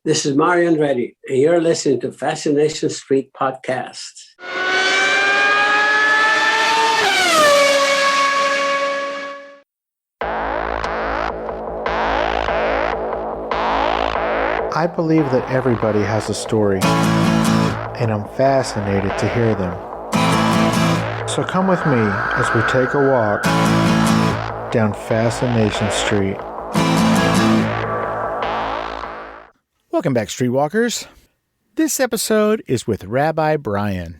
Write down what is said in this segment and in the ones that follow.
This is Mario Andretti, and you're listening to Fascination Street podcast. I believe that everybody has a story, and I'm fascinated to hear them. So come with me as we take a walk down Fascination Street. Welcome back, Streetwalkers. This episode is with Rabbi Brian.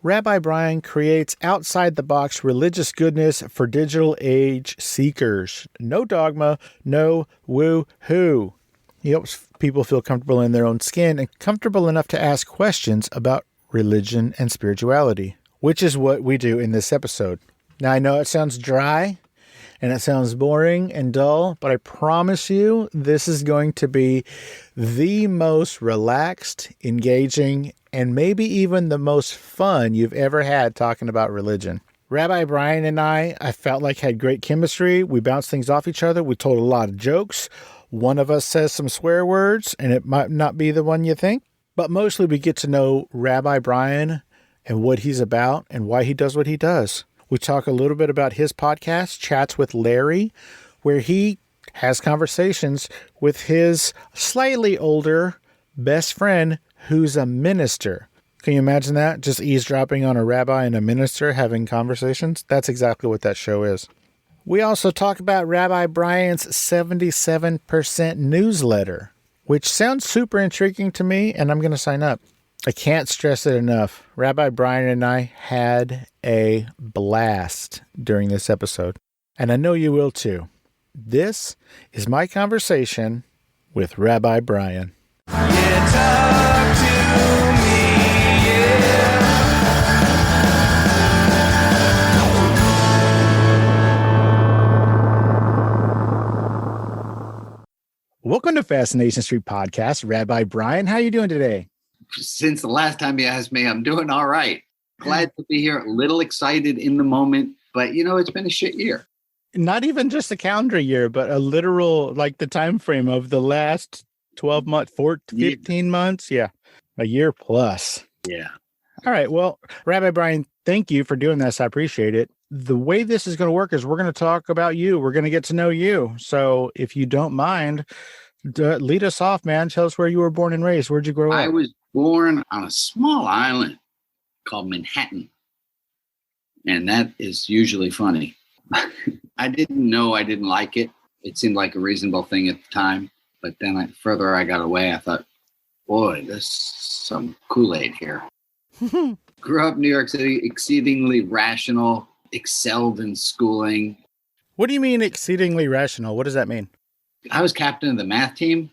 Rabbi Brian creates outside-the-box religious goodness for digital age seekers. No dogma, no woo-hoo. He helps people feel comfortable in their own skin and comfortable enough to ask questions about religion and spirituality, which is what we do in this episode. Now, I know it sounds dry and it sounds boring and dull, but I promise you this is going to be the most relaxed, engaging, and maybe even the most fun you've ever had talking about religion. Rabbi Brian and I felt like had great chemistry. We bounced things off each other. We told a lot of jokes. One of us says some swear words, and it might not be the one you think. But mostly we get to know Rabbi Brian and what he's about and why he does what he does. We talk a little bit about his podcast, Chats with Larry, where he has conversations with his slightly older best friend who's a minister. Can you imagine that? Just eavesdropping on a rabbi and a minister having conversations? That's exactly what that show is. We also talk about Rabbi Brian's 77% newsletter, which sounds super intriguing to me, and I'm going to sign up. I can't stress it enough. Rabbi Brian and I had a blast during this episode, and I know you will too. This is my conversation with Rabbi Brian. Yeah, talk to me, yeah. Welcome to Fascination Street Podcast. Rabbi Brian, how are you doing today? Since the last time you asked me, I'm doing all right. Glad to be here. A little excited in the moment, but it's been a shit year. Not even just a calendar year, but a literal, like the time frame of the last 12 months, 15 months. Yeah, a year plus. Yeah. All right. Well, Rabbi Brian, thank you for doing this. I appreciate it. The way this is going to work is we're going to talk about you. We're going to get to know you. So if you don't mind, lead us off, man. Tell us where you were born and raised. Where'd you grow up? I was born on a small island called Manhattan. And that is usually funny. I didn't know I didn't like it. It seemed like a reasonable thing at the time. But then the further I got away, I thought, boy, there's some Kool-Aid here. Grew up in New York City, exceedingly rational, excelled in schooling. What do you mean exceedingly rational? What does that mean? I was captain of the math team.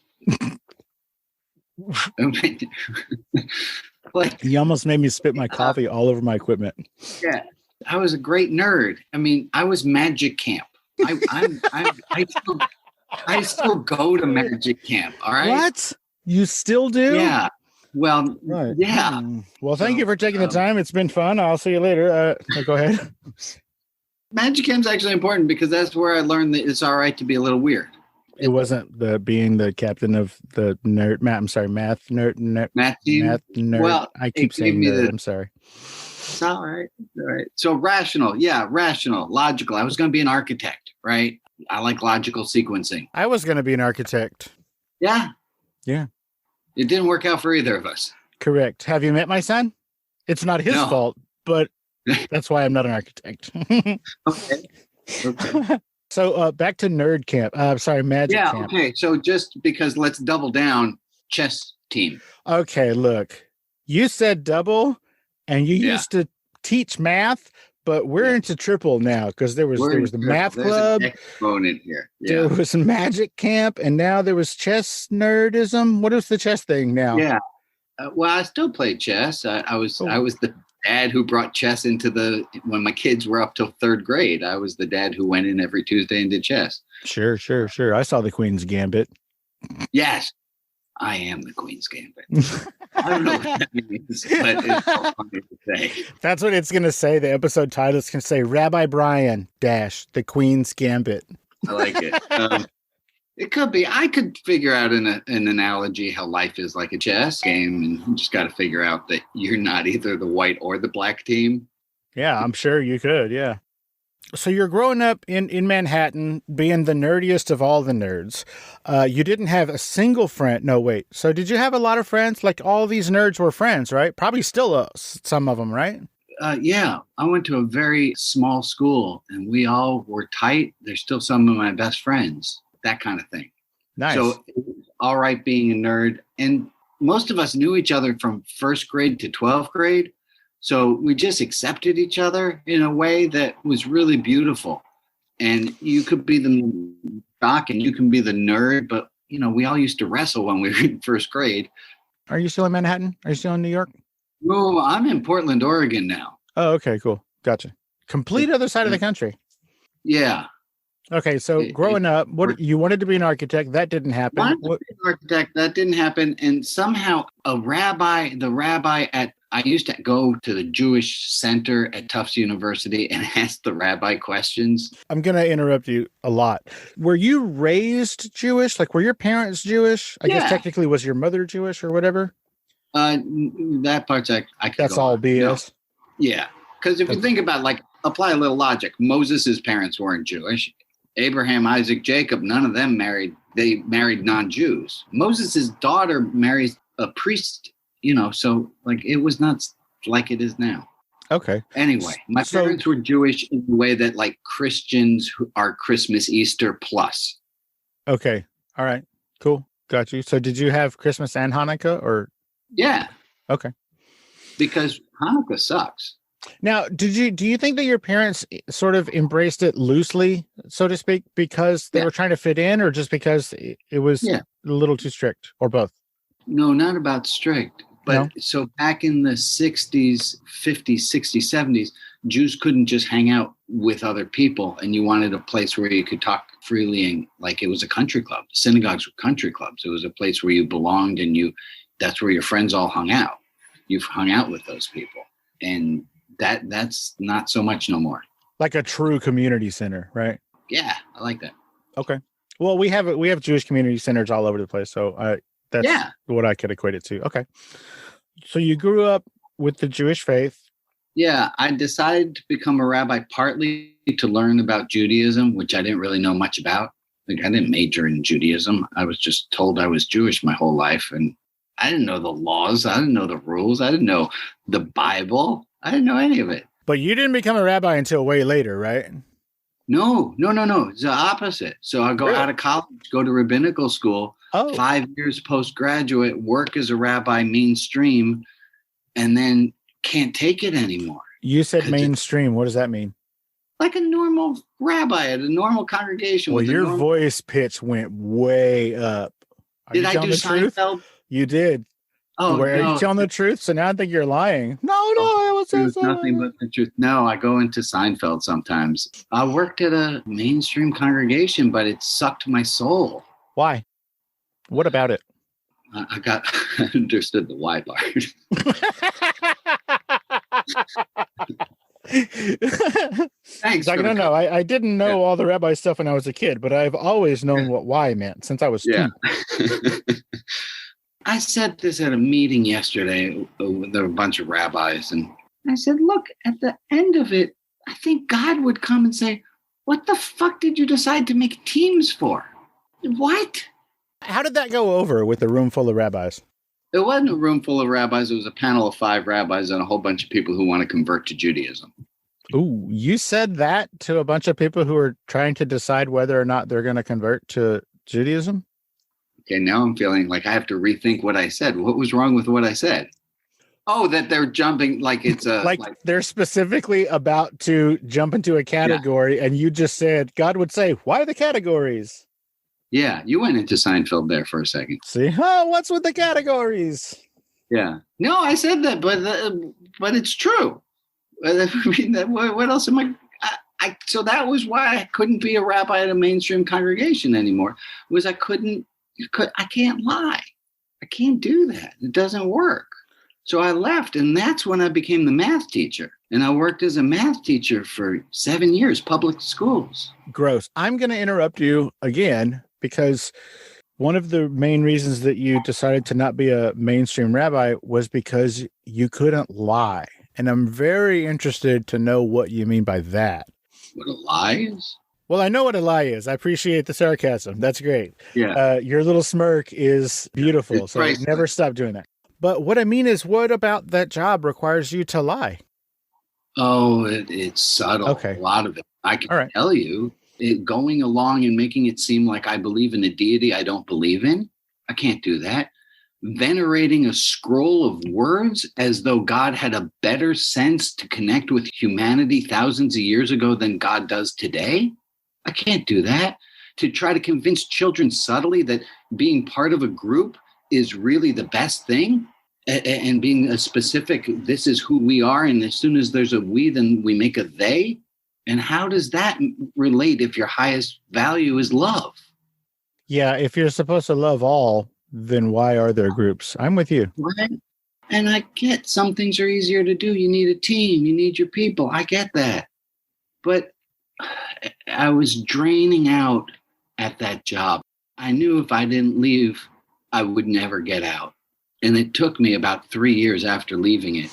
You almost made me spit my coffee all over my equipment. Yeah, I was a great nerd. I mean, I was magic camp. I still go to magic camp. All right. What? You still do? Yeah. Well, right. Yeah. Well, thank you for taking the time. It's been fun. I'll see you later. Go ahead. Magic camp's actually important because that's where I learned that it's all right to be a little weird. It wasn't being the captain of the math nerd. Math team. Math nerd. Well, I keep saying nerd. I'm sorry. It's all right. All right. So rational. Yeah, rational, logical. I was going to be an architect, right? I like logical sequencing. I was going to be an architect. Yeah. Yeah. It didn't work out for either of us. Correct. Have you met my son? It's not his fault, but that's why I'm not an architect. Okay. So back to nerd camp. Magic camp. Yeah, okay. So just because let's double down, chess team. Okay, look. You said double, and you used to teach math, but we're into triple now because there was the math club. There's an exponent here. Yeah. There was magic camp, and now there was chess nerdism. What is the chess thing now? Yeah. Well, I still play chess. I was the dad who brought chess when my kids were up till third grade. I was the dad who went in every Tuesday and did chess. Sure. I saw the Queen's Gambit. Yes, I am the Queen's Gambit. I don't know what that means, but it's so funny to say. That's what it's going to say. The episode title is going to say Rabbi Brian - the Queen's Gambit. I like it. It could be. I could figure out an analogy how life is like a chess game, and you just got to figure out that you're not either the white or the black team. Yeah, I'm sure you could. Yeah. So you're growing up in Manhattan, being the nerdiest of all the nerds. You didn't have a single friend. No, wait. So did you have a lot of friends? Like all these nerds were friends, right? Probably still some of them, right? Yeah, I went to a very small school, and we all were tight. They're still some of my best friends. That kind of thing. Nice. So, all right, being a nerd. And most of us knew each other from first grade to 12th grade. So we just accepted each other in a way that was really beautiful. And you could be the jock and you can be the nerd, but, we all used to wrestle when we were in first grade. Are you still in Manhattan? Are you still in New York? No, I'm in Portland, Oregon now. Oh, okay, cool. Gotcha. Complete other side of the country. Yeah. Okay, so growing up, you wanted to be an architect. That didn't happen. Wanted to be an architect. That didn't happen. And somehow the rabbi I used to go to the Jewish Center at Tufts University and ask the rabbi questions. I'm going to interrupt you a lot. Were you raised Jewish? Like, were your parents Jewish? I guess technically was your mother Jewish or whatever? That part's I could That's all on. BS? No. Yeah, because if you think about, apply a little logic. Moses' parents weren't Jewish. Abraham, Isaac, Jacob, none of them married. They married non-Jews. Moses' daughter marries a priest, so it was not like it is now. Okay. Anyway, my parents were Jewish in the way that Christians who are Christmas, Easter plus. Okay. All right. Cool. Got you. So did you have Christmas and Hanukkah or? Yeah. Okay. Because Hanukkah sucks. Now, do you think that your parents sort of embraced it loosely, so to speak, because they were trying to fit in, or just because it was a little too strict, or both? No, not about strict. But so back in the 60s, 50s, 60s, 70s, Jews couldn't just hang out with other people, and you wanted a place where you could talk freely, and it was a country club. Synagogues were country clubs. It was a place where you belonged, and that's where your friends all hung out. You've hung out with those people. And that's not so much no more. Like a true community center, right? Yeah, I like that. Okay. Well, we have Jewish community centers all over the place, so that's what I could equate it to. Okay. So you grew up with the Jewish faith. Yeah, I decided to become a rabbi partly to learn about Judaism, which I didn't really know much about. I didn't major in Judaism. I was just told I was Jewish my whole life, and I didn't know the laws. I didn't know the rules. I didn't know the Bible. I didn't know any of it. But you didn't become a rabbi until way later, right? No. It's the opposite. So I go out of college, go to rabbinical school, 5 years postgraduate, work as a rabbi mainstream, and then can't take it anymore. You said mainstream. What does that mean? Like a normal rabbi at a normal congregation. Well, your voice pitch went way up. Did I do Seinfeld? You did. Oh, are you telling the truth? So now I think you're lying. No, it was nothing but the truth. No, I go into Seinfeld sometimes. I worked at a mainstream congregation, but it sucked my soul. Why? What about it? I understood the why part. Thanks. No, I didn't know all the rabbi stuff when I was a kid, but I've always known what why meant since I was two. I said this at a meeting yesterday. There were a bunch of rabbis, and I said, look, at the end of it, I think God would come and say, what the fuck did you decide to make teams for? What? How did that go over with a room full of rabbis? It wasn't a room full of rabbis. It was a panel of 5 rabbis and a whole bunch of people who want to convert to Judaism. Ooh, you said that to a bunch of people who are trying to decide whether or not they're going to convert to Judaism? Okay, now I'm feeling like I have to rethink what I said. What was wrong with what I said? Oh, that they're jumping like it's a... like they're specifically about to jump into a category, and you just said, God would say, why the categories? Yeah, you went into Seinfeld there for a second. See? Oh, what's with the categories? Yeah. No, I said that, but it's true. I mean, what else am I... So that was why I couldn't be a rabbi at a mainstream congregation anymore, was I can't lie. I can't do that. It doesn't work. So I left, and that's when I became the math teacher. And I worked as a math teacher for 7 years, public schools. Gross. I'm going to interrupt you again because one of the main reasons that you decided to not be a mainstream rabbi was because you couldn't lie. And I'm very interested to know what you mean by that. What a lie is? Well, I know what a lie is. I appreciate the sarcasm. That's great. Yeah. Your little smirk is beautiful. It's So priceless. never stop doing that. But what I mean is, what about that job requires you to lie? Oh, it's subtle. Okay. A lot of it. I can All right. tell you, going along and making it seem like I believe in a deity I don't believe in. I can't do that. Venerating a scroll of words as though God had a better sense to connect with humanity thousands of years ago than God does today. I can't do that. To try to convince children subtly that being part of a group is really the best thing, and being a specific, this is who we are, and as soon as there's a we, then we make a they. And how does that relate if your highest value is love? Yeah, if you're supposed to love all, then why are there groups? I'm with you. Right? And I get some things are easier to do. You need a team. You need your people. I get that. But I was draining out at that job. I knew if I didn't leave, I would never get out. And it took me about 3 years after leaving it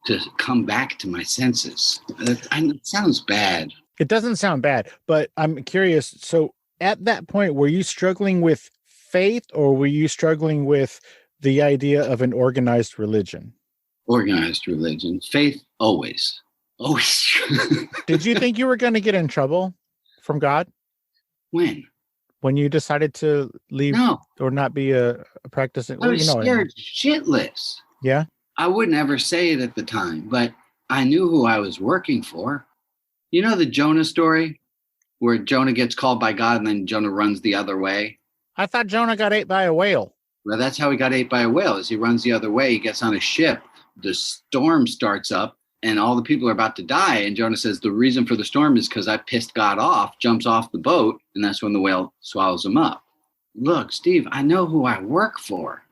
to come back to my senses. It sounds bad. It doesn't sound bad, but I'm curious. So at that point, were you struggling with faith, or were you struggling with the idea of an organized religion? Organized religion. Faith, always. Always. Did you think you were going to get in trouble from God When? when you decided to leave No. or not be a practicing? I was what I mean. scared shitless. Yeah. I wouldn't ever say it at the time, but I knew who I was working for. You know the Jonah story where Jonah gets called by God and then Jonah runs the other way? I thought Jonah got ate by a whale. Well, that's how he got ate by a whale. As he runs the other way, he gets on a ship. The storm starts up and all the people are about to die. And Jonah says, the reason for the storm is because I pissed God off, jumps off the boat, and that's when the whale swallows him up. Look, Steve, I know who I work for.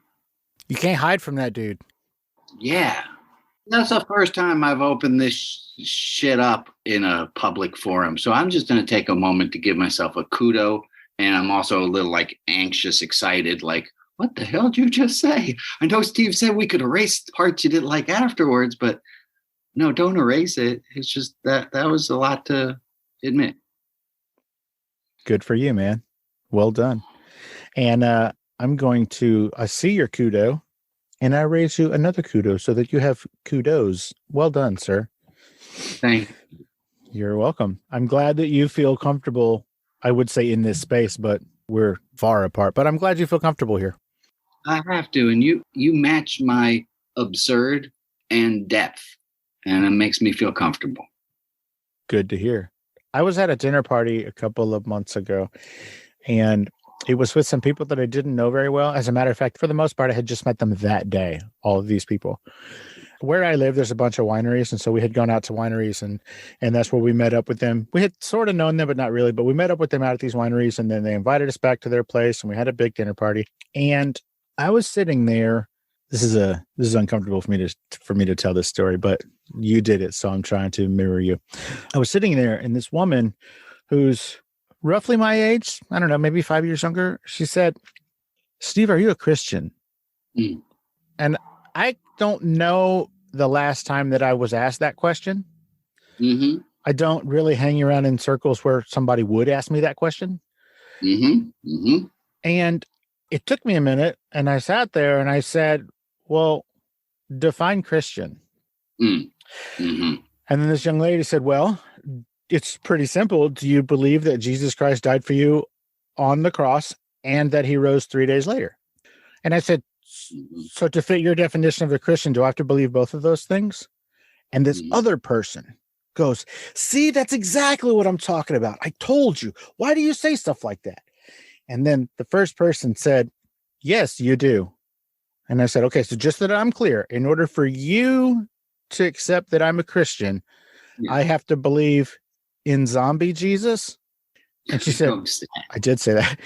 You can't hide from that dude. Yeah. That's the first time I've opened this shit up in a public forum. So I'm just going to take a moment to give myself a kudo. And I'm also a little like anxious, excited, like, what the hell did you just say? I know Steve said we could erase the parts you didn't like afterwards, but no, don't erase it. It's just that was a lot to admit. Good for you, man. Well done. And I'm going to see your kudo, and I raise you another kudo so that you have kudos. Well done, sir. Thank you. You're welcome. I'm glad that you feel comfortable, I would say, in this space, but we're far apart. But I'm glad you feel comfortable here. I have to. And you match my absurd and depth, and it makes me feel comfortable. Good to hear. I was at a dinner party a couple of months ago, and it was with some people that I didn't know very well. As a matter of fact, for the most part, I had just met them that day, all of these people. Where I live, there's a bunch of wineries, and so we had gone out to wineries, and that's where we met up with them. We had sort of known them, but not really, but we met up with them out at these wineries, and then they invited us back to their place, and we had a big dinner party. And I was sitting there. This is uncomfortable for me to tell this story, but you did it, so I'm trying to mirror you. I was sitting there, and this woman who's roughly my age, I don't know, maybe 5 years younger, she said, "Steve, are you a Christian?" Mm. And I don't know the last time that I was asked that question. Mm-hmm. I don't really hang around in circles where somebody would ask me that question. Mm-hmm. Mm-hmm. And it took me a minute, and I sat there and I said, well, define Christian. Mm-hmm. And then this young lady said, well, it's pretty simple. Do you believe that Jesus Christ died for you on the cross and that he rose 3 days later? And I said, so to fit your definition of a Christian, do I have to believe both of those things? And this other person goes, see, that's exactly what I'm talking about. I told you. Why do you say stuff like that? And then the first person said, yes, you do. And I said, okay, so just that I'm clear, in order for you to accept that I'm a Christian, I have to believe in zombie Jesus? And she said, I did say that.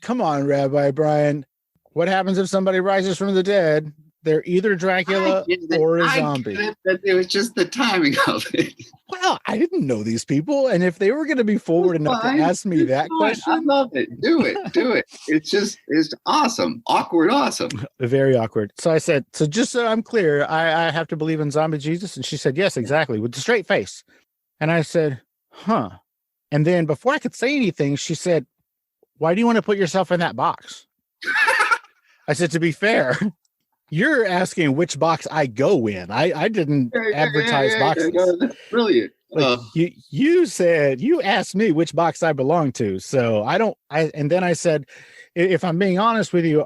Come on, Rabbi Brian. What happens if somebody rises from the dead? They're either Dracula or a zombie. It was just the timing of it. Well, I didn't know these people, and if they were going to be forward enough to ask me that question, I love it. Do it. It's awesome. Awesome. Very awkward. So I said, so just so I'm clear, I have to believe in zombie Jesus? And she said, yes, exactly, with a straight face. And I said, huh. And then before I could say anything, she said, why do you want to put yourself in that box? I said, to be fair, you're asking which box I go in. I didn't advertise boxes. That's brilliant. Like, you asked me which box I belong to. So and then I said, if I'm being honest with you,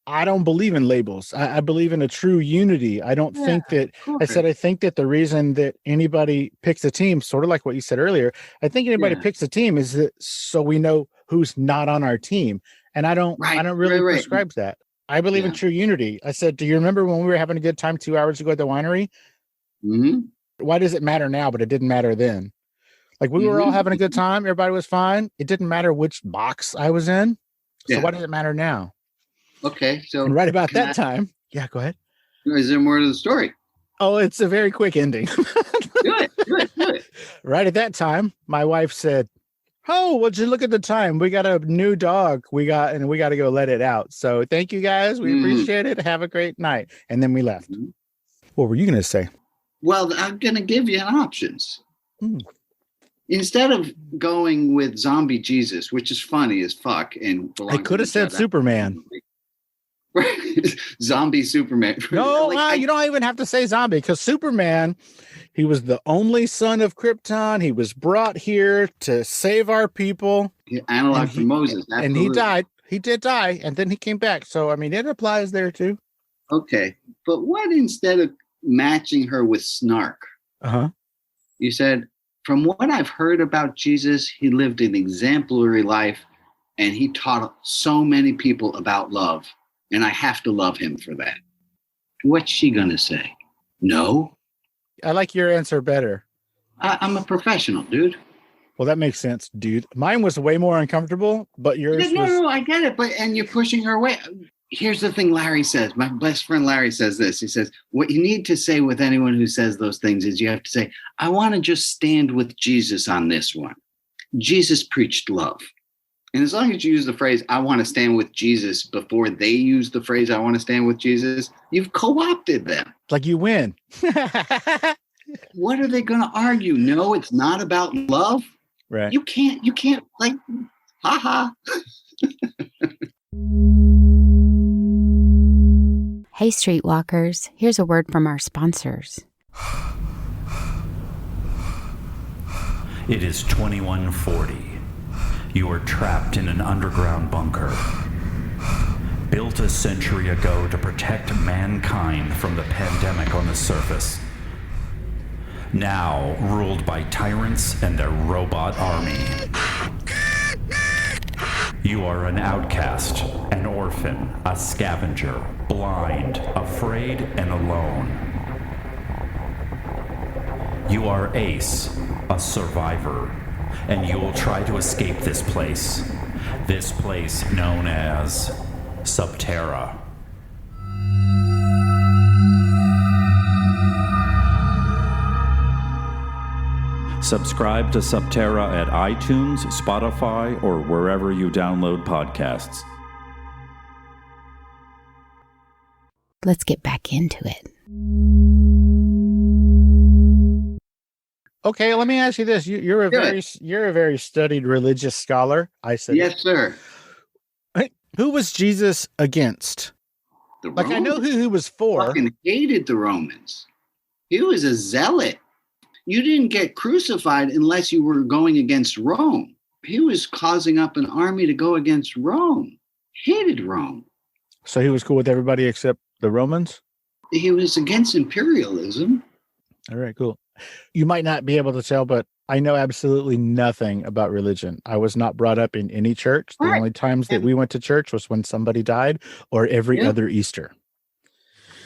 I don't believe in labels. I believe in a true unity. I don't think that, I think that the reason that anybody picks a team, sort of like what you said earlier, I think anybody picks a team is that so we know who's not on our team. And I don't really prescribe that. I believe in true unity. I said, do you remember when we were having a good time 2 hours ago at the winery? Mm-hmm. Why does it matter now, but it didn't matter then? Like we were all having a good time. Everybody was fine. It didn't matter which box I was in. So why does it matter now? Okay. So and right about that time. Yeah, go ahead. Is there more to the story? Oh, it's a very quick ending. Do it. Right at that time, my wife said, oh, would you look at the time? We got a new dog. We got to go let it out. So thank you guys. We appreciate it. Have a great night. And then we left. Mm-hmm. What were you going to say? Well, I'm going to give you options. Instead of going with zombie Jesus, which is funny as fuck. And I could have said Superman. Zombie Superman. No, you don't even have to say zombie because Superman, he was the only son of Krypton. He was brought here to save our people. Analog for Moses. Absolutely. And he died. He did die. And then he came back. So, I mean, it applies there too. Okay. But what instead of matching her with snark? You said, from what I've heard about Jesus, he lived an exemplary life and he taught so many people about love. And I have to love him for that. What's she going to say? No. I like your answer better. I'm a professional, dude. Well, that makes sense, dude. Mine was way more uncomfortable, but yours was... No, I get it. And you're pushing her away. Here's the thing Larry says. My best friend Larry says this. He says, what you need to say with anyone who says those things is you have to say, I want to just stand with Jesus on this one. Jesus preached love. And as long as you use the phrase, I want to stand with Jesus before they use the phrase, I want to stand with Jesus, you've co-opted them. Like you win. What are they going to argue? No, it's not about love. Right. You can't like, haha. Hey, Streetwalkers, here's a word from our sponsors. It is 2140. You are trapped in an underground bunker, built a century ago to protect mankind from the pandemic on the surface. Now ruled by tyrants and their robot army. You are an outcast, an orphan, a scavenger, blind, afraid, and alone. You are Ace, a survivor, and you will try to escape this place known as Subterra. Subscribe to Subterra at iTunes, Spotify, or wherever you download podcasts. Let's get back into it. Okay, let me ask you this. You're a very studied religious scholar. I said, yes, sir. Who was Jesus against? The Romans? I know who he was for. Fucking hated the Romans. He was a zealot. You didn't get crucified unless you were going against Rome. He was causing up an army to go against Rome. Hated Rome. So he was cool with everybody except the Romans? He was against imperialism. All right, cool. You might not be able to tell, but I know absolutely nothing about religion. I was not brought up in any church. The only times that we went to church was when somebody died or every other Easter.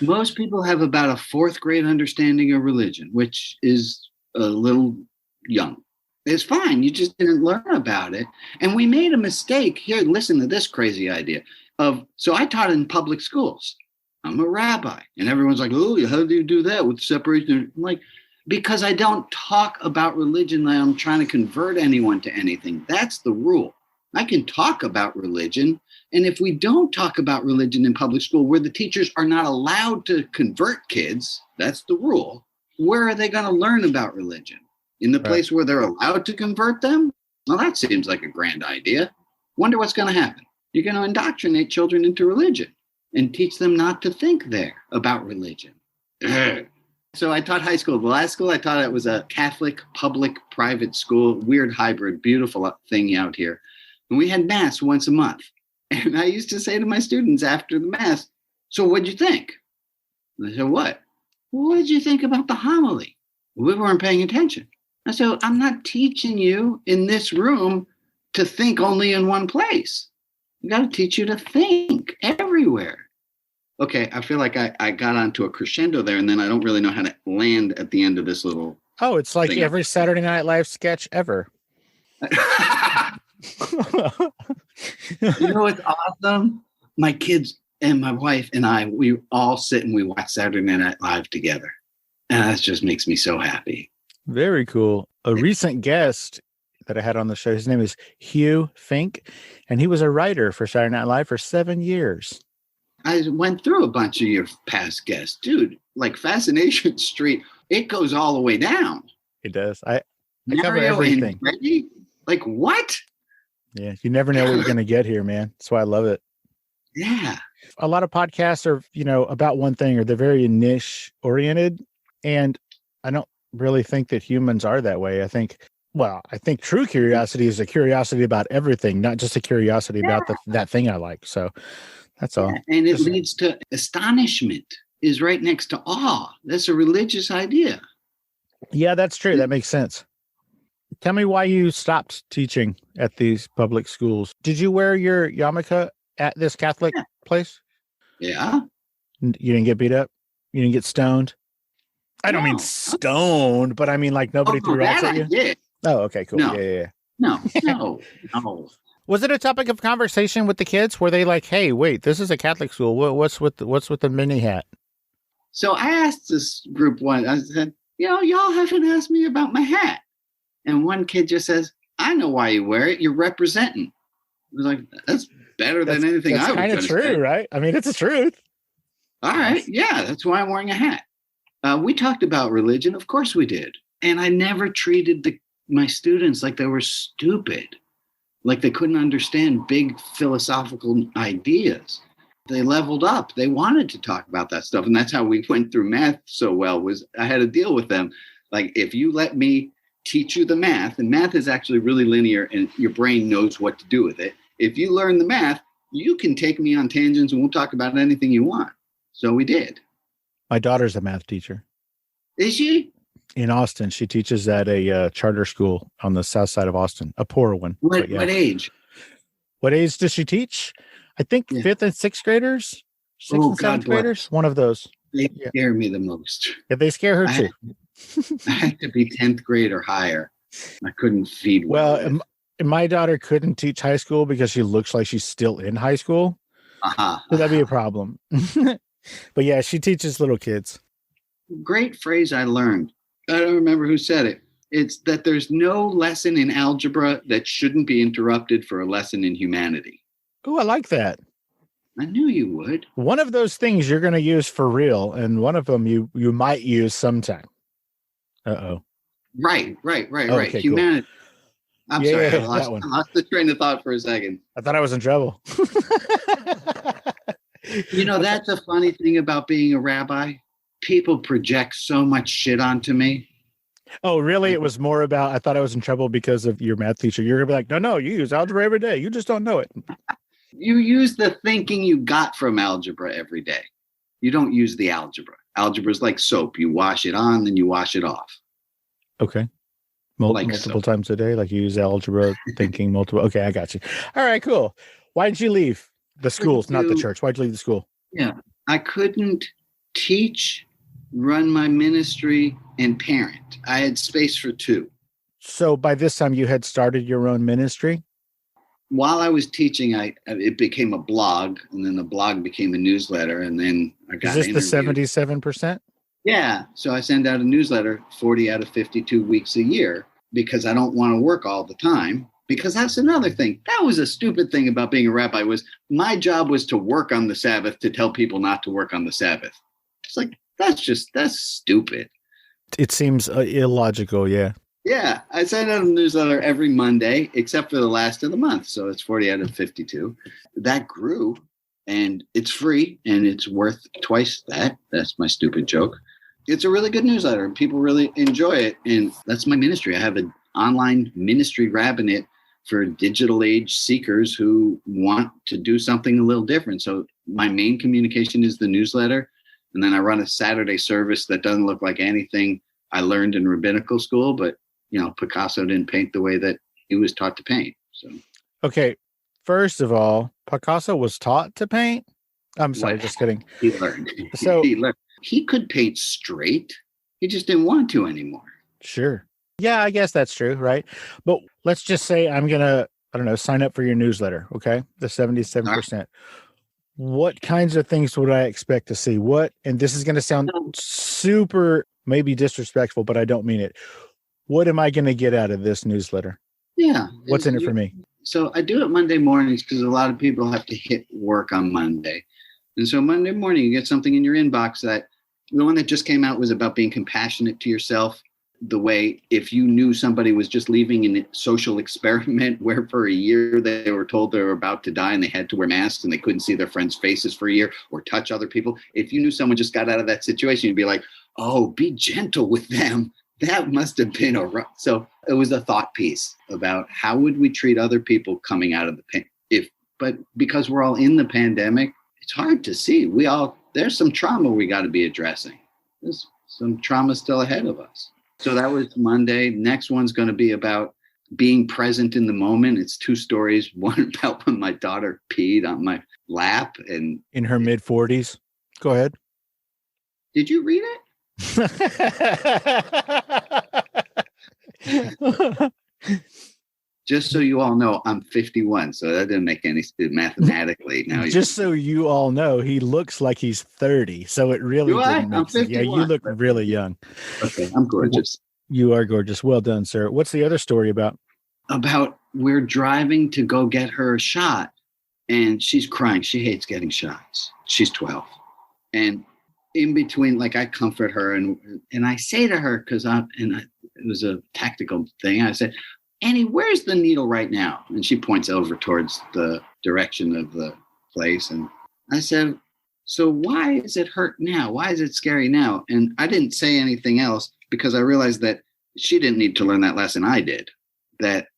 Most people have about a fourth grade understanding of religion, which is a little young. It's fine. You just didn't learn about it. And we made a mistake. Here, listen to this crazy idea. So I taught in public schools. I'm a rabbi. And everyone's like, oh, how do you do that with separation? I'm like, because I don't talk about religion like I'm trying to convert anyone to anything. That's the rule. I can talk about religion. And if we don't talk about religion in public school, where the teachers are not allowed to convert kids, that's the rule. Where are they going to learn about religion? In the place where they're allowed to convert them? Well, that seems like a grand idea. Wonder what's going to happen. You're going to indoctrinate children into religion and teach them not to think there about religion. So I taught high school. The last school I taught at was a Catholic public private school, weird hybrid, beautiful thing out here. And we had mass once a month. And I used to say to my students after the mass, so what'd you think? And they said, what? What did you think about the homily? We weren't paying attention. I said, I'm not teaching you in this room to think only in one place. I got to teach you to think everywhere. Okay, I feel like I got onto a crescendo there, and then I don't really know how to land at the end of this little. Oh, it's like thing. every Saturday Night Live sketch ever. You know what's awesome? My kids and my wife and I, we all sit and we watch Saturday Night Live together. And that just makes me so happy. Very cool. A recent guest that I had on the show, his name is Hugh Fink, and he was a writer for Saturday Night Live for 7 years. I went through a bunch of your past guests. Dude, like Fascination Street, it goes all the way down. It does. I cover Mario everything. and Reggie? Like what? Yeah, you never know what you're going to get here, man. That's why I love it. Yeah. A lot of podcasts are, about one thing, or they're very niche oriented. And I don't really think that humans are that way. I think true curiosity is a curiosity about everything, not just a curiosity about that thing I like. So that's all. Yeah, and it leads to astonishment is right next to awe. That's a religious idea. Yeah, that's true. That makes sense. Tell me why you stopped teaching at these public schools. Did you wear your yarmulke at this Catholic place? Yeah. You didn't get beat up? You didn't get stoned? I don't mean stoned, but I mean like nobody threw rocks at you? Did. Oh, okay, cool. No. Yeah. No. Was it a topic of conversation with the kids? Were they like, hey, wait, this is a Catholic school. What's with the mini hat? So I asked this group one, I said, y'all haven't asked me about my hat. And one kid just says, I know why you wear it. You're representing. I was like, that's better than anything I would kind of true, say. right? I mean, it's the truth. All right. Yeah, that's why I'm wearing a hat. We talked about religion. Of course we did. And I never treated my students like they were stupid, like they couldn't understand big philosophical ideas. They leveled up. They wanted to talk about that stuff. And that's how we went through math so well, was I had to deal with them. Like, if you let me teach you the math, and math is actually really linear and your brain knows what to do with it. If you learn the math, you can take me on tangents and we'll talk about anything you want. So we did. My daughter's a math teacher. Is she? In Austin. She teaches at a charter school on the south side of Austin, a poor one. What age? What age does she teach? I think 5th and 6th graders. 6th and 7th graders. One of those. They scare me the most. Yeah, they scare her too. I had to be 10th grade or higher. I couldn't feed well. My daughter couldn't teach high school because she looks like she's still in high school. So that'd be a problem. But yeah, she teaches little kids. Great phrase I learned. I don't remember who said it. It's that there's no lesson in algebra that shouldn't be interrupted for a lesson in humanity. Oh, I like that. I knew you would. One of those things you're going to use for real, and one of them you might use sometime. Uh-oh. Right. Okay, Humanity. Cool. I'm sorry. Yeah, I lost the train of thought for a second. I thought I was in trouble. That's a funny thing about being a rabbi. People project so much shit onto me. Oh, really? It was more about, I thought I was in trouble because of your math teacher. You're going to be like, no, you use algebra every day. You just don't know it. You use the thinking you got from algebra every day. You don't use the algebra. Algebra is like soap. You wash it on, then you wash it off. Okay. Multiple times a day? Like you use algebra thinking multiple. Okay, I got you. All right, cool. Why did you leave the schools, not the church? Why did you leave the school? Yeah, I couldn't teach, run my ministry, and parent. I had space for two. So by this time you had started your own ministry? while I was teaching, it became a blog, and then the blog became a newsletter, and then I got Is this the interviewed. 77%? Yeah. So I send out a newsletter 40 out of 52 weeks a year because I don't want to work all the time. Because that's another thing. That was a stupid thing about being a rabbi, was my job was to work on the Sabbath, to tell people not to work on the Sabbath. It's like, that's stupid. It seems illogical, yeah. Yeah. I send out a newsletter every Monday, except for the last of the month. So it's 40 out of 52. That grew, and it's free, and it's worth twice that. That's my stupid joke. It's a really good newsletter, and people really enjoy it. And that's my ministry. I have an online ministry rabbinate for digital age seekers who want to do something a little different. So my main communication is the newsletter. And then I run a Saturday service that doesn't look like anything I learned in rabbinical school, but Picasso didn't paint the way that he was taught to paint. So, okay. First of all, Picasso was taught to paint. I'm sorry, just kidding. He learned. So he learned. He could paint straight. He just didn't want to anymore. Sure. Yeah, I guess that's true, right? But let's just say I'm going to, sign up for your newsletter, okay? The 77%. What kinds of things would I expect to see? And this is going to sound super maybe disrespectful, but I don't mean it. What am I going to get out of this newsletter? Yeah. What's in it for me? So I do it Monday mornings because a lot of people have to hit work on Monday. And so Monday morning, you get something in your inbox that the one that just came out was about being compassionate to yourself. The way if you knew somebody was just leaving in a social experiment where for a year they were told they were about to die and they had to wear masks and they couldn't see their friends' faces for a year or touch other people. If you knew someone just got out of that situation, you'd be like, oh, be gentle with them. That must have been so it was a thought piece about how would we treat other people coming out of the but because we're all in the pandemic, it's hard to see. There's some trauma we got to be addressing. There's some trauma still ahead of us. So that was Monday. Next one's going to be about being present in the moment. It's 2 stories. One about when my daughter peed on my lap and in her mid 40s. Go ahead. Did you read it? Just so you all know, I'm 51, so that didn't make any sense mathematically. Now, just so you all know, he looks like he's 30, so it really didn't make sense. Yeah, you look really young. Okay, I'm gorgeous. You are gorgeous. Well done, sir. What's the other story about? About we're driving to go get her a shot, and she's crying. She hates getting shots. She's 12, and in between, like I comfort her, and I say to her it was a tactical thing. I said, Annie, where's the needle right now? And she points over towards the direction of the place. And I said, so why is it hurt now? Why is it scary now? And I didn't say anything else because I realized that she didn't need to learn that lesson. I did. That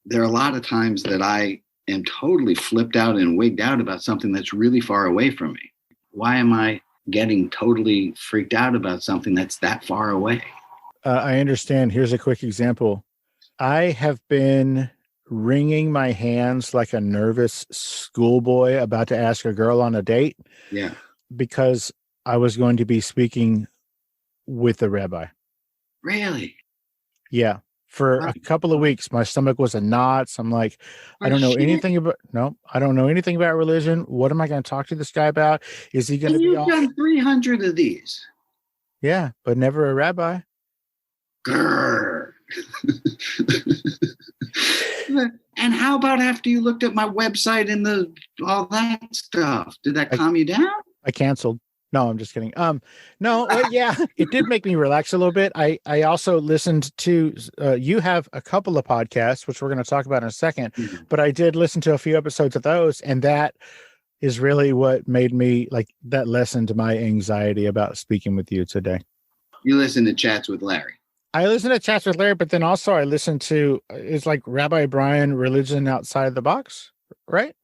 there are a lot of times that I am totally flipped out and wigged out about something that's really far away from me. Why am I getting totally freaked out about something that's that far away? I understand. Here's a quick example. I have been wringing my hands like a nervous schoolboy about to ask a girl on a date. Yeah. Because I was going to be speaking with the rabbi. Really? Yeah. For a couple of weeks, my stomach was in knots. I'm like, I don't know anything about religion. What am I going to talk to this guy about? Is he going to be You've done 300 of these. Yeah, but never a rabbi. Grrr. And how about after you looked at my website and all that stuff? Did that calm you down? I canceled. No, I'm just kidding. Yeah, it did make me relax a little bit. I also listened to, you have a couple of podcasts, which we're going to talk about in a second, but I did listen to a few episodes of those. And that is really what made me that lessened my anxiety about speaking with you today. You listen to Chats with Larry. I listen to Chats with Larry, but then also I listen to, it's like Rabbi Brian, Religion Outside the Box, right?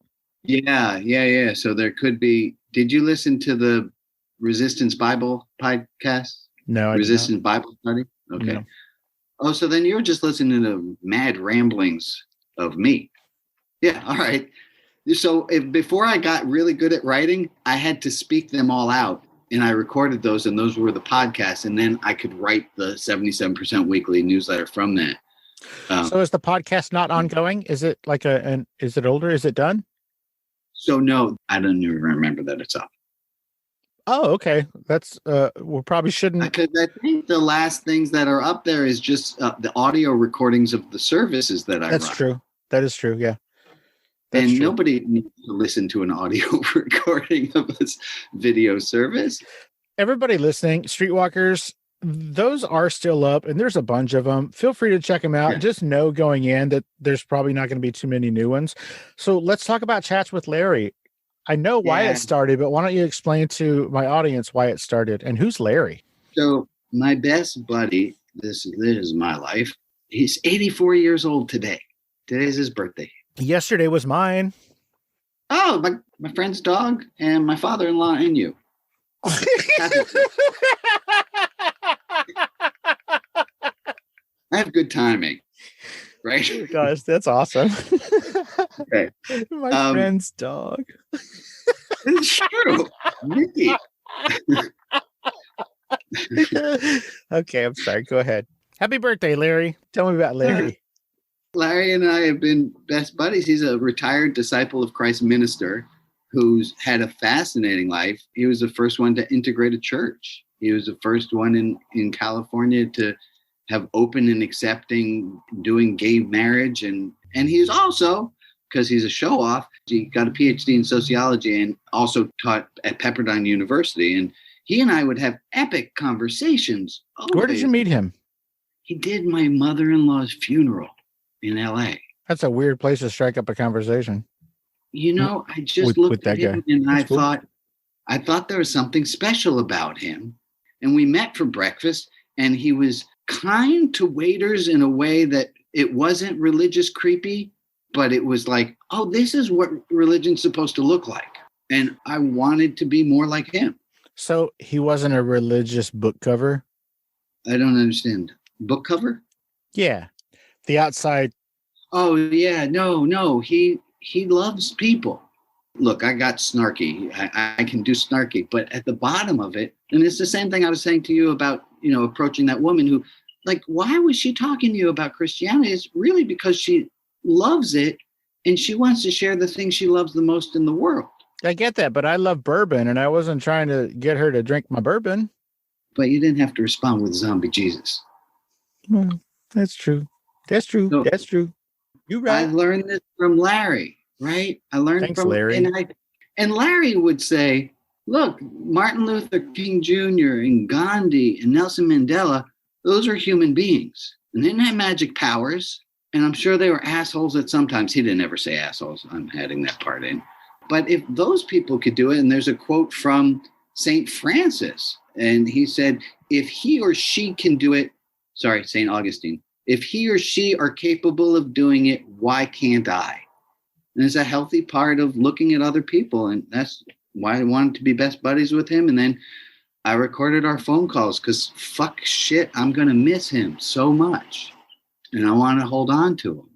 Yeah. So there could be, did you listen to the Resistance Bible podcast? No, I Resistance Bible study? Okay. No. Oh, so then you're just listening to mad ramblings of me. Yeah, all right. So before I got really good at writing, I had to speak them all out. And I recorded those, and those were the podcasts. And then I could write the 77% weekly newsletter from that. So is the podcast not ongoing? Is it like is it older? Is it done? So no, I don't even remember that it's up. Oh, okay. That's we probably shouldn't. Because I think the last things that are up there is just the audio recordings of the services that I That's run. true. That is true. Yeah. That's And true. nobody needs to listen to an audio recording of this video service. Everybody listening, Streetwalkers, those are still up, and there's a bunch of them. Feel free to check them out. Yeah. Just know going in that there's probably not going to be too many new ones. So let's talk about Chats with Larry. I know why Yeah. it started, but why don't you explain to my audience why it started and who's Larry? So my best buddy, this is my life. He's 84 years old today. Today's his birthday. Yesterday was mine. Oh, my friend's dog and my father-in-law and you. I have good timing, right? Gosh, that's awesome. Okay. My friend's dog. It's true. Mickey. Okay, I'm sorry. Go ahead. Happy birthday, Larry. Tell me about Larry. Larry and I have been best buddies. He's a retired disciple of Christ minister who's had a fascinating life. He was the first one to integrate a church. He was the first one in California to have open and accepting, doing gay marriage. And he's also, because he's a show-off, he got a PhD in sociology and also taught at Pepperdine University. And he and I would have epic conversations. Where did you meet him? He did my mother-in-law's funeral in L.A. That's a weird place to strike up a conversation. You know, I just With looked that at him guy. and That's cool. I thought there was something special about him. And we met for breakfast, and he was kind to waiters in a way that it wasn't religious creepy, but it was like, oh, this is what religion's supposed to look like. And I wanted to be more like him. So he wasn't a religious book cover? I don't understand. Book cover? Yeah. The outside. Oh, yeah. No. He loves people. Look, I got snarky. I can do snarky. But at the bottom of it, and it's the same thing I was saying to you about, approaching that woman who, like, why was she talking to you about Christianity? It's really because she loves it and she wants to share the thing she loves the most in the world. I get that, but I love bourbon, and I wasn't trying to get her to drink my bourbon. But you didn't have to respond with zombie Jesus. Well, that's true. That's true. No. That's true. You I right. learned this from Larry, right? I learned Thanks, from Larry. And Larry would say, look, Martin Luther King Jr. and Gandhi and Nelson Mandela, those are human beings. And they didn't have magic powers. And I'm sure they were assholes at sometimes. He didn't ever say assholes. I'm adding that part in. But if those people could do it, and there's a quote from St. Francis, and he said, if he or she can do it, St. Augustine, if he or she are capable of doing it, why can't I? And it's a healthy part of looking at other people. And that's why I wanted to be best buddies with him. And then I recorded our phone calls because fuck shit, I'm going to miss him so much. And I want to hold on to him.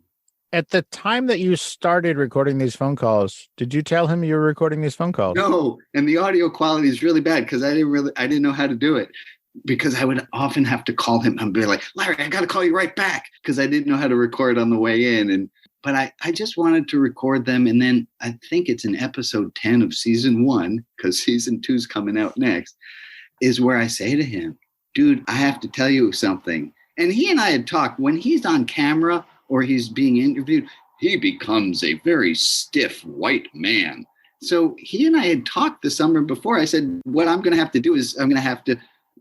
At the time that you started recording these phone calls, did you tell him you were recording these phone calls? No, and the audio quality is really bad because I didn't know how to do it. Because I would often have to call him and be like, Larry, I got to call you right back because I didn't know how to record on the way in. But I just wanted to record them. And then I think it's in episode 10 of season 1, because season 2 is coming out next, is where I say to him, dude, I have to tell you something. And he and I had talked when he's on camera or he's being interviewed, he becomes a very stiff white man. So he and I had talked the summer before. I said, what I'm going to have to do is I'm going to have to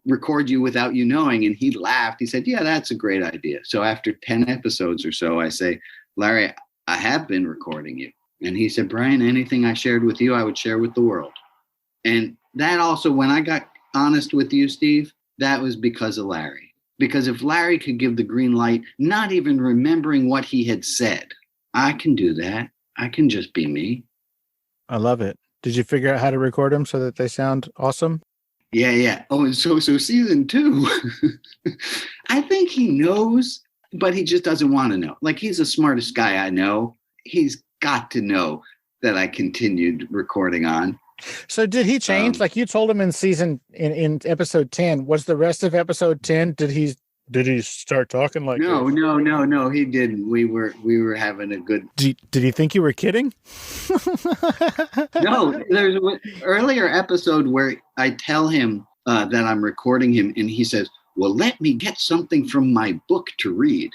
record you without you knowing. And he laughed. He said, yeah, that's a great idea. So after 10 episodes or so, I say, Larry, I have been recording you. And he said, Brian, anything I shared with you, I would share with the world. And that also, when I got honest with you, Steve, that was because of Larry. Because if Larry could give the green light, not even remembering what he had said, I can do that. I can just be me. I love it. Did you figure out how to record them so that they sound awesome? Yeah. Oh, and so season 2, I think he knows, but he just doesn't want to know. Like, he's the smartest guy I know. He's got to know that I continued recording on. So did he change? Like you told him in episode 10, was the rest of episode 10, did he Did he start talking like No, this? no, he didn't. We were having a good. Did he think you were kidding? No, there's an earlier episode where I tell him that I'm recording him, and he says, "Well, let me get something from my book to read,"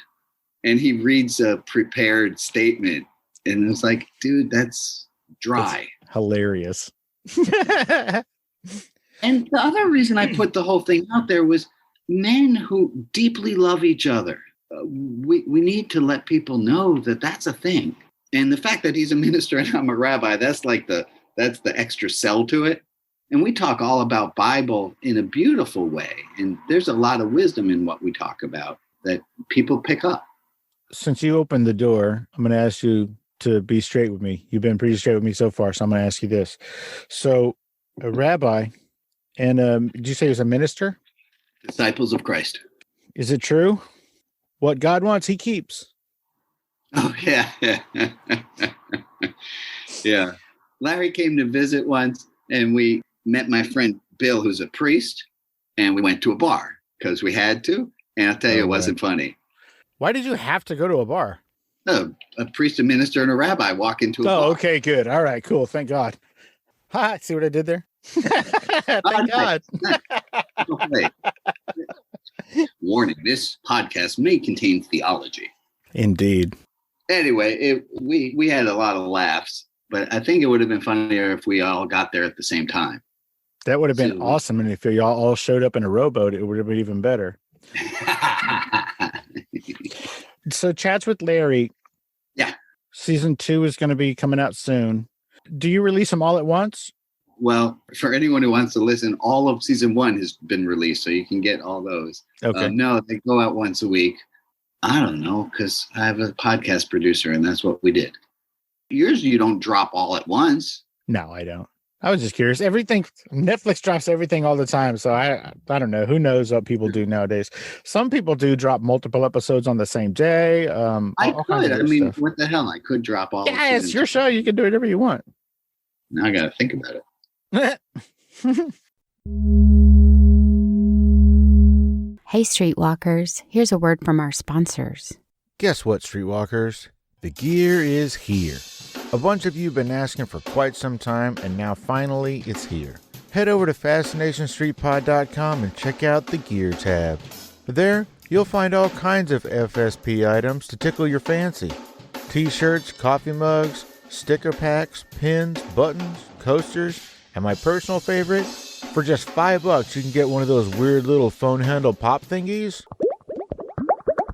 and he reads a prepared statement, and it's like, dude, that's dry. That's hilarious. And the other reason I put the whole thing out there was men who deeply love each other. We need to let people know that that's a thing. And the fact that he's a minister and I'm a rabbi, that's the extra sell to it. And we talk all about Bible in a beautiful way. And there's a lot of wisdom in what we talk about that people pick up. Since you opened the door, I'm going to ask you to be straight with me. You've been pretty straight with me so far, so I'm going to ask you this. So, a rabbi, and did you say he was a minister? Disciples of Christ. Is it true? What God wants, he keeps. Oh, yeah. Yeah. Larry came to visit once, and we met my friend Bill, who's a priest, and we went to a bar because we had to. And I'll tell you, it wasn't funny. Why did you have to go to a bar? A priest, a minister, and a rabbi walk into a bar. Oh, okay, good. All right, cool. Thank God. Ha, see what I did there? Thank God. Okay. Warning, this podcast may contain theology. Indeed. Anyway, we had a lot of laughs, but I think it would have been funnier if we all got there at the same time. That would have been awesome. And if y'all all showed up in a rowboat, it would have been even better. So Chats with Larry. Yeah. Season 2 is going to be coming out soon. Do you release them all at once? Well, for anyone who wants to listen, all of season 1 has been released, so you can get all those. Okay. No, they go out once a week. I don't know, because I have a podcast producer, and that's what we did. Yours, you don't drop all at once. No, I don't. I was just curious. Netflix drops everything all the time, so I don't know. Who knows what people do nowadays? Some people do drop multiple episodes on the same day. I could. I mean, stuff. What the hell? I could drop all. Yeah, it's your show. You can do whatever you want. Now I got to think about it. Hey, Streetwalkers, here's a word from our sponsors. Guess what, Streetwalkers? The gear is here. A bunch of you have been asking for quite some time, and now finally it's here. Head over to FascinationStreetPod.com and check out the gear tab. There, you'll find all kinds of FSP items to tickle your fancy. T-shirts, coffee mugs, sticker packs, pins, buttons, coasters, and my personal favorite, for just $5 you can get one of those weird little phone handle pop thingies.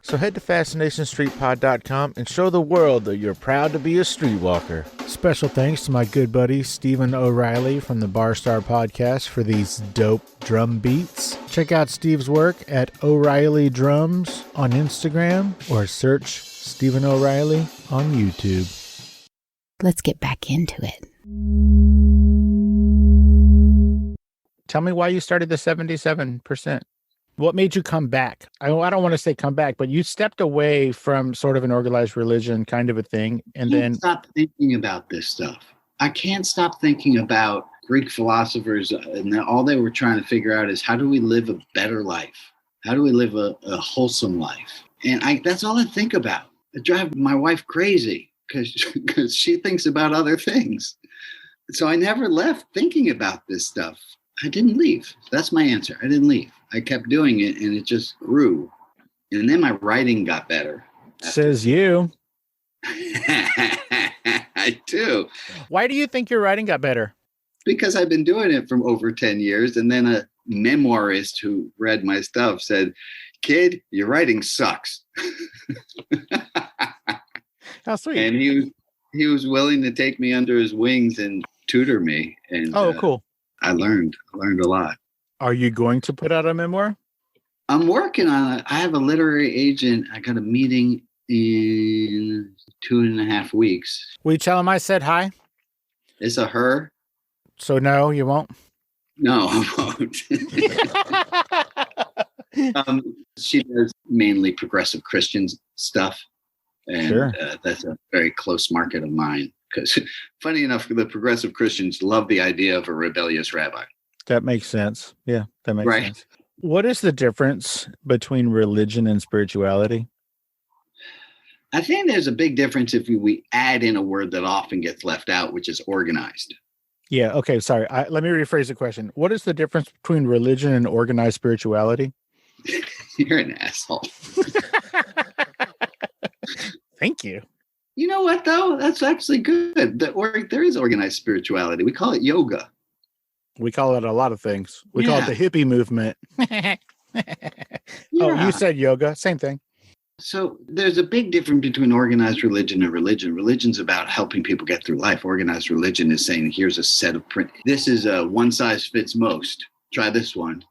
So head to FascinationStreetPod.com and show the world that you're proud to be a streetwalker. Special thanks to my good buddy Stephen O'Reilly from the Bar Star Podcast for these dope drum beats. Check out Steve's work at O'Reilly Drums on Instagram or search Stephen O'Reilly on YouTube. Let's get back into it. Tell me why you started the 77%. What made you come back? I don't want to say come back, but you stepped away from sort of an organized religion kind of a thing. And then stop thinking about this stuff. I can't stop thinking about Greek philosophers, and all they were trying to figure out is how do we live a better life? How do we live a wholesome life? And that's all I think about. It drives my wife crazy because she thinks about other things. So I never left thinking about this stuff. I didn't leave. That's my answer. I didn't leave. I kept doing it, and it just grew. And then my writing got better. Says you. I do. Why do you think your writing got better? Because I've been doing it for over 10 years. And then a memoirist who read my stuff said, "Kid, your writing sucks." How sweet. And he was willing to take me under his wings and tutor me. And cool. I learned a lot. Are you going to put out a memoir? I'm working on it. I have a literary agent. I got a meeting in 2.5 weeks. Will you tell him I said hi? It's a her. So no, you won't? No, I won't. She does mainly progressive Christian stuff. And sure. That's a very close market of mine. Because funny enough, the progressive Christians love the idea of a rebellious rabbi. That makes sense. Yeah, that makes sense. What is the difference between religion and spirituality? I think there's a big difference if we add in a word that often gets left out, which is organized. Yeah. Okay. Sorry. Let me rephrase the question. What is the difference between religion and organized spirituality? You're an asshole. Thank you. You know what, though? That's actually good. There is organized spirituality. We call it yoga. We call it a lot of things. We call it the hippie movement. Oh, you said yoga. Same thing. So there's a big difference between organized religion and religion. Religion's about helping people get through life. Organized religion is saying, here's a set of this is a one size fits most. Try this one,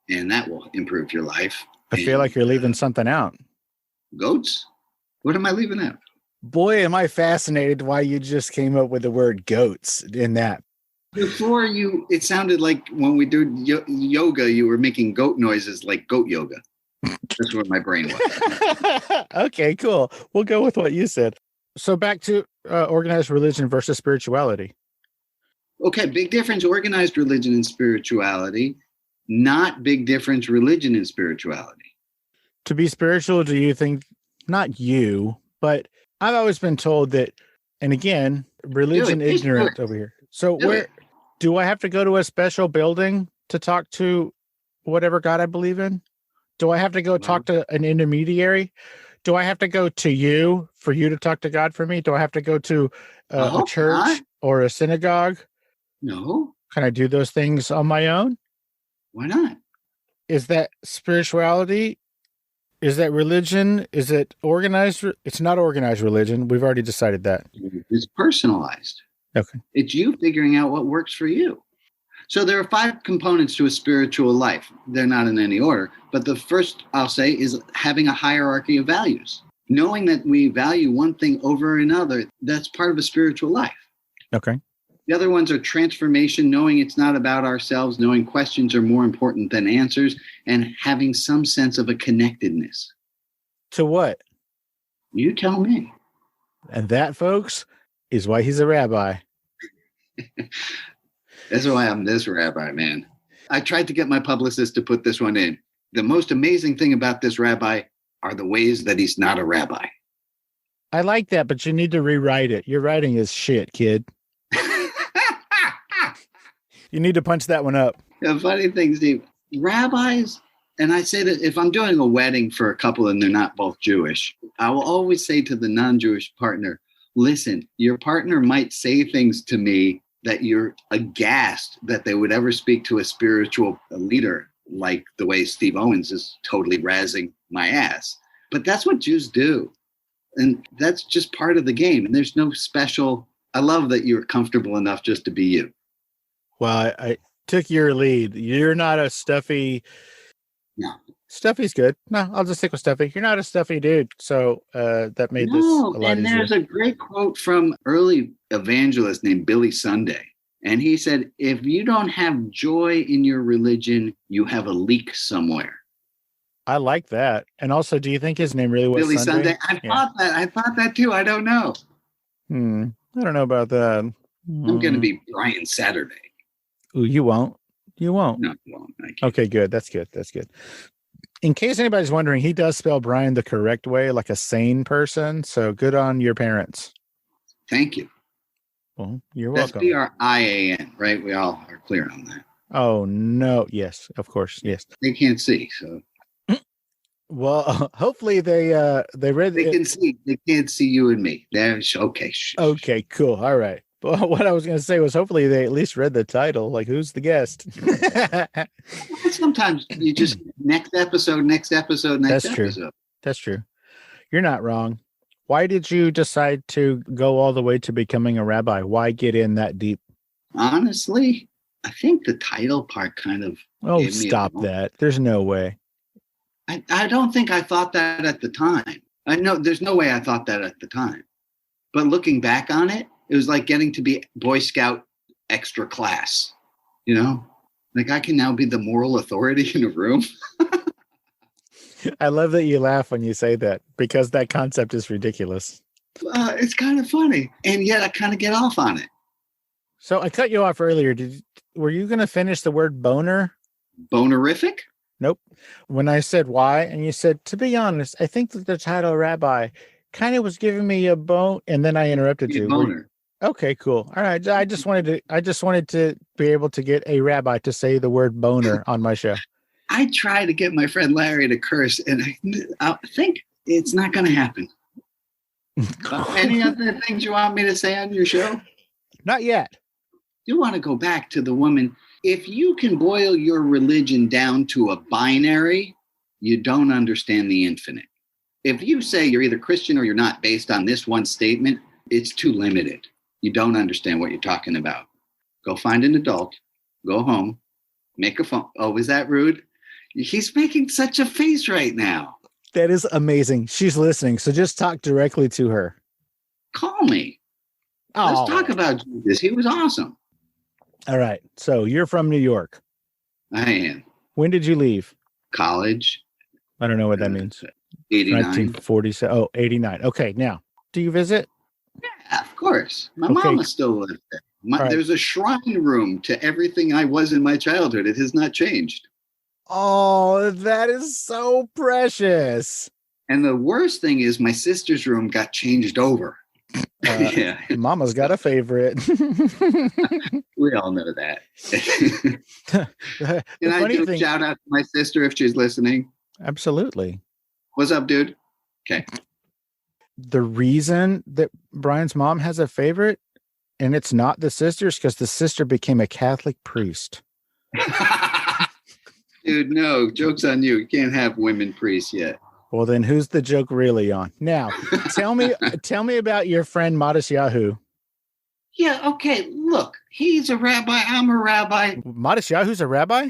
and that will improve your life. I feel like you're leaving something out. Goats? What am I leaving out? Boy, am I fascinated why you just came up with the word goats in that. Before it sounded like when we do yoga, you were making goat noises like goat yoga. That's where my brain was. Okay, cool. We'll go with what you said. So back to organized religion versus spirituality. Okay, big difference, organized religion and spirituality. Not big difference, religion and spirituality. To be spiritual, do you think, not you, but I've always been told that, and again, religion ignorant over here. So do I have to go to a special building to talk to whatever God I believe in? Do I have to go talk to an intermediary? Do I have to go to you for you to talk to God for me? Do I have to go to a church or a synagogue? No. Can I do those things on my own? Why not? Is that spirituality? Is that religion? Is it organized? It's not organized religion. We've already decided that. It's personalized. Okay. It's you figuring out what works for you. So there are 5 components to a spiritual life. They're not in any order. But the first, I'll say, is having a hierarchy of values. Knowing that we value one thing over another, that's part of a spiritual life. Okay. The other ones are transformation, knowing it's not about ourselves, knowing questions are more important than answers, and having some sense of a connectedness. To what? You tell me. And that, folks, is why he's a rabbi. That's why I'm this rabbi, man. I tried to get my publicist to put this one in. The most amazing thing about this rabbi are the ways that he's not a rabbi. I like that, but you need to rewrite it. Your writing is shit, kid. You need to punch that one up. The funny thing, Steve, rabbis, and I say that if I'm doing a wedding for a couple and they're not both Jewish, I will always say to the non-Jewish partner, listen, your partner might say things to me that you're aghast that they would ever speak to a spiritual leader like the way Steve Owens is totally razzing my ass. But that's what Jews do. And that's just part of the game. And there's no special, I love that you're comfortable enough just to be you. Well, I took your lead. You're not a stuffy. No. Stuffy's good. No, I'll just stick with stuffy. You're not a stuffy dude. So that made this a lot easier. And there's a great quote from early evangelist named Billy Sunday. And he said, if you don't have joy in your religion, you have a leak somewhere. I like that. And also, do you think his name really was Billy Sunday? I thought that too. I don't know. I don't know about that. I'm going to be Brian Saturday. Ooh, you won't. You won't. No, I won't. Okay, good. That's good. That's good. In case anybody's wondering, he does spell Brian the correct way, like a sane person. So good on your parents. Thank you. Well, you're That's welcome. Brian, right? We all are clear on that. Oh, no. Yes, of course. Yes. They can't see, so. Well, hopefully they read. They can see. They can't see you and me. There's okay. Okay, cool. All right. Well, what I was going to say was hopefully they at least read the title, like who's the guest. Sometimes you just next episode. That's true. That's true. You're not wrong. Why did you decide to go all the way to becoming a rabbi? Why get in that deep? Honestly, I think the title part kind of. Oh, stop that. There's no way. I don't think I thought that at the time. I know there's no way I thought that at the time. But looking back on it, it was like getting to be Boy Scout extra class, you know? Like I can now be the moral authority in a room. I love that you laugh when you say that because that concept is ridiculous. It's kind of funny. And yet I kind of get off on it. So I cut you off earlier. Were you going to finish the word boner? Bonerific? Nope. When I said why, and you said, to be honest, I think that the title rabbi kind of was giving me a bone, and then I interrupted you. Boner. Okay, cool. All right. I just wanted to be able to get a rabbi to say the word boner on my show. I try to get my friend Larry to curse, and I think it's not going to happen. Any other things you want me to say on your show? Not yet. You want to go back to the woman. If you can boil your religion down to a binary, you don't understand the infinite. If you say you're either Christian or you're not based on this one statement, it's too limited. You don't understand what you're talking about. Go find an adult, go home, make a phone. Oh, is that rude? He's making such a face right now. That is amazing. She's listening. So just talk directly to her. Call me. Let's talk about Jesus. He was awesome. All right. So you're from New York. I am. When did you leave? College. I don't know what that means. 89. 1947. Oh, 89. Okay. Now, do you visit? Yeah, of course. My Okay. mama still lives there. Right. There's a shrine room to everything I was in my childhood. It has not changed. Oh, that is so precious. And the worst thing is my sister's room got changed over. Yeah, Mama's got a favorite. we all know that. The Can I funny do a thing- shout out to my sister if she's listening? Absolutely. What's up, dude? Okay. The reason that Brian's mom has a favorite, and it's not the sister's, because the sister became a Catholic priest. Dude, no, joke's on you. You can't have women priests yet. Well, then who's the joke really on? Now, tell me about your friend Modest Yahoo. Yeah, okay. Look, he's a rabbi. I'm a rabbi. Modest Yahoo's a rabbi?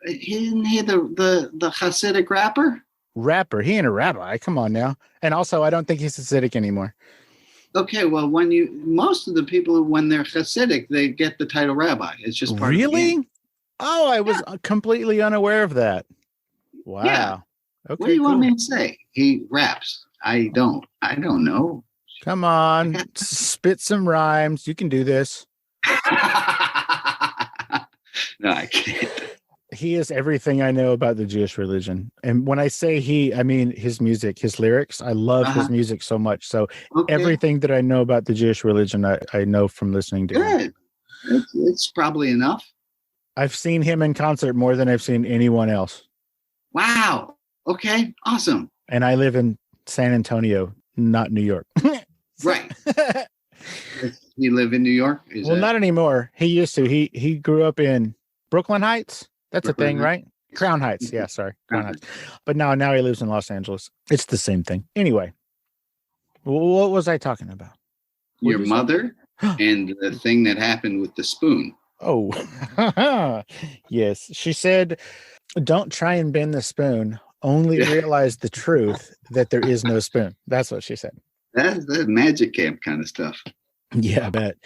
Isn't he the Hasidic rapper? Rapper. He ain't a rabbi. Come on now. And also, I don't think he's Hasidic anymore. Okay, well, most of the people, when they're Hasidic, they get the title rabbi. It's just part of the Really? game. Oh, I was completely unaware of that. Wow. Yeah. Okay, What do you cool. want me to say? He raps. I don't know. Come on. Spit some rhymes. You can do this. No, I can't. He is everything I know about the Jewish religion. And when I say he, I mean his music, his lyrics. I love his music so much. So Okay. everything that I know about the Jewish religion, I know from listening to him. Good. It's probably enough. I've seen him in concert more than I've seen anyone else. Wow. Okay. Awesome. And I live in San Antonio, not New York. Right. You live in New York? Well, not anymore. He used to. He grew up in Brooklyn Heights. That's Brooklyn a thing, Heights. right? Crown Heights. Yeah, sorry. Crown Crown Heights. But now he lives in Los Angeles. It's the same thing. Anyway, what was I talking about? Your What'd you say? mother and the thing that happened with the spoon. Oh, yes. She said, don't try and bend the spoon. Only Yeah. realize the truth that there is no spoon. That's what she said. That's the magic camp kind of stuff. Yeah, I bet.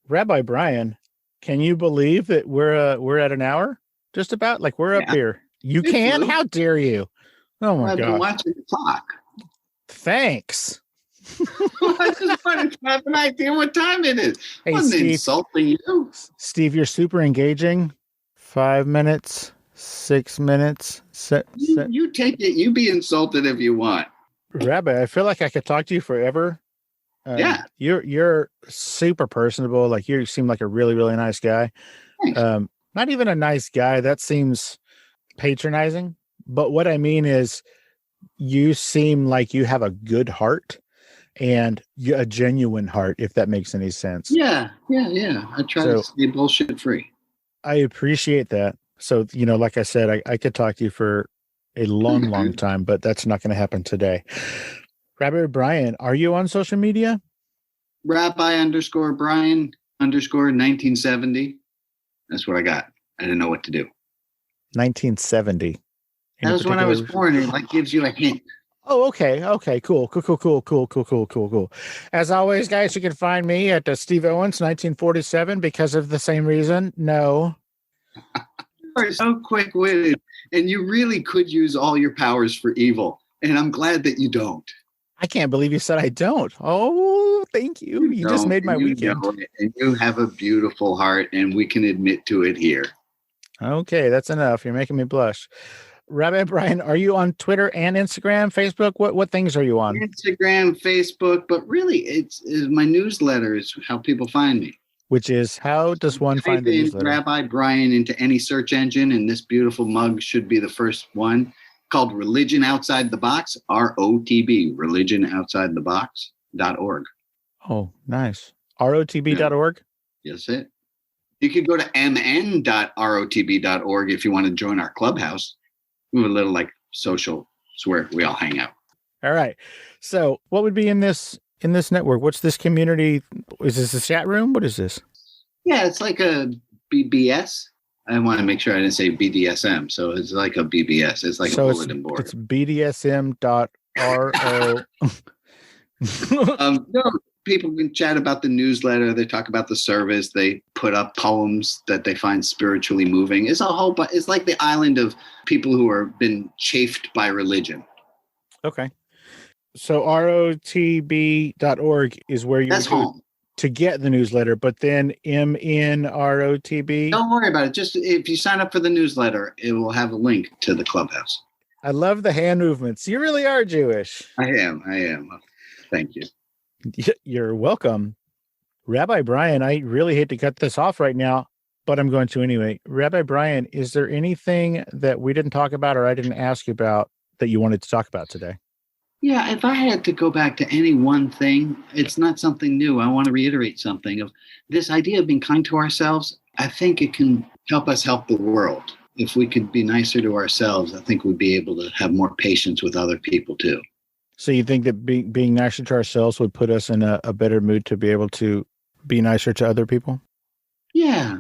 Rabbi Brian, can you believe that we're at an hour? Just about? Like we're up Yeah. here. You It can? flew. How dare you? Oh my I've been God. watching the clock. Thanks. I just wanted to have an idea what time it is. Hey, I wasn't Steve. insulting you. Steve, you're super engaging. 5 minutes, 6 minutes. You take it. You be insulted if you want. Rabbi, I feel like I could talk to you forever. Yeah. You're super personable. Like you seem like a really, really nice guy. Thanks. Not even a nice guy. That seems patronizing. But what I mean is you seem like you have a good heart and a genuine heart, if that makes any sense. Yeah. I try to stay bullshit free. I appreciate that. So, like I said, I could talk to you for a long, long time, but that's not going to happen today. Rabbi Brian, are you on social media? Rabbi_Brian_ 1970. That's what I got. I didn't know what to do. 1970. That was when I was born. It gives you a hint. Oh, okay. Okay, cool. As always, guys, you can find me at Steve Owens, 1947, because of the same reason. No. You're so quick-witted, and you really could use all your powers for evil. And I'm glad that you don't. I can't believe you said I don't. Oh, thank you. You just don't, made my and you weekend. know it, and you have a beautiful heart, and we can admit to it here. Okay, that's enough. You're making me blush. Rabbi Brian, are you on Twitter and Instagram, Facebook? What things are you on? Instagram, Facebook, but really it's my newsletter is how people find me. Which is, how does one find the Type in newsletter? Rabbi Brian into any search engine, and this beautiful mug should be the first one, called Religion Outside the Box, ROTB, religionoutsidethebox.org. Oh, nice. ROTB.org? Yes, it. You could go to mn.rotb.org if you want to join our clubhouse. We have a little like social, it's where we all hang out. All right. So what would be in this network? What's this community? Is this a chat room? What is this? Yeah, it's like a BBS. I want to make sure I didn't say BDSM. So it's like a BBS. It's like a bulletin board. It's BDSM.ro. No, people can chat about the newsletter. They talk about the service. They put up poems that they find spiritually moving. It's a whole, but it's like the island of people who are been chafed by religion. Okay. So ROTB.org is where you That's home to get the newsletter, but then MNROTB. Don't worry about it. Just if you sign up for the newsletter, it will have a link to the clubhouse. I love the hand movements. You really are Jewish. I am. Thank you. You're welcome. Rabbi Brian, I really hate to cut this off right now, but I'm going to anyway. Rabbi Brian, is there anything that we didn't talk about or I didn't ask you about that you wanted to talk about today? Yeah, if I had to go back to any one thing, it's not something new. I want to reiterate something of this idea of being kind to ourselves. I think it can help us help the world. If we could be nicer to ourselves, I think we'd be able to have more patience with other people too. So you think that being nicer to ourselves would put us in a better mood to be able to be nicer to other people? Yeah,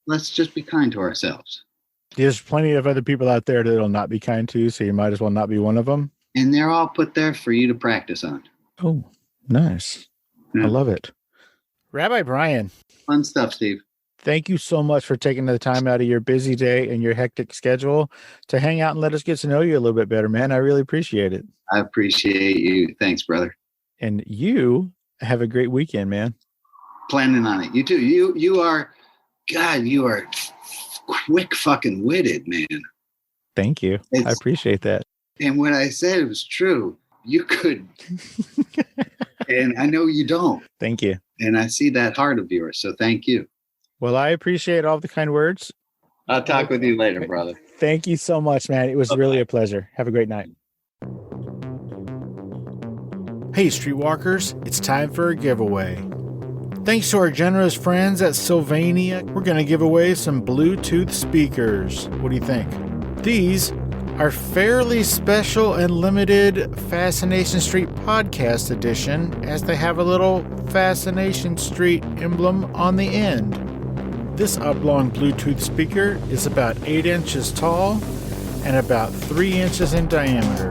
let's just be kind to ourselves. There's plenty of other people out there that'll not be kind to you, so you might as well not be one of them. And they're all put there for you to practice on. Oh, nice. Yeah. I love it. Rabbi Brian. Fun stuff, Steve. Thank you so much for taking the time out of your busy day and your hectic schedule to hang out and let us get to know you a little bit better, man. I really appreciate it. I appreciate you. Thanks, brother. And you have a great weekend, man. Planning on it. You too. You are, God, you are quick fucking witted, man. Thank you. I appreciate that. And what I said was true. You could. And I know you don't. Thank you. And I see that heart of yours. So thank you. Well, I appreciate all the kind words. I'll talk with you later, brother. Thank you so much, man. It was really a pleasure. Have a great night. Hey, Streetwalkers. It's time for a giveaway. Thanks to our generous friends at Sylvania, we're going to give away some Bluetooth speakers. What do you think? These are fairly special and limited Fascination Street podcast edition, as they have a little Fascination Street emblem on the end. This oblong Bluetooth speaker is about 8 inches tall and about 3 inches in diameter,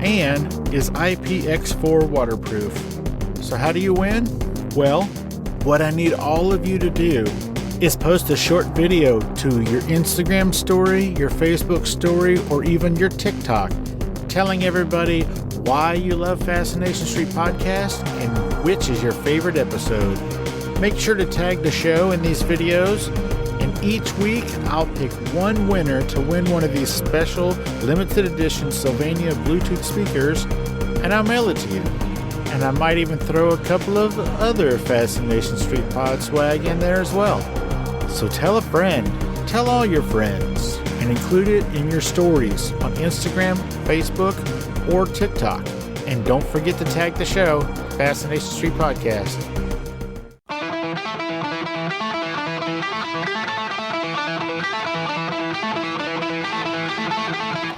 and is IPX4 waterproof. So how do you win? Well, what I need all of you to do is post a short video to your Instagram story, your Facebook story, or even your TikTok, telling everybody why you love Fascination Street Podcast and which is your favorite episode. Make sure to tag the show in these videos, and each week I'll pick one winner to win one of these special limited edition Sylvania Bluetooth speakers, and I'll mail it to you. And I might even throw a couple of other Fascination Street pod swag in there as well. So tell a friend, tell all your friends, and include it in your stories on Instagram, Facebook, or TikTok. And don't forget to tag the show, Fascination Street Podcast.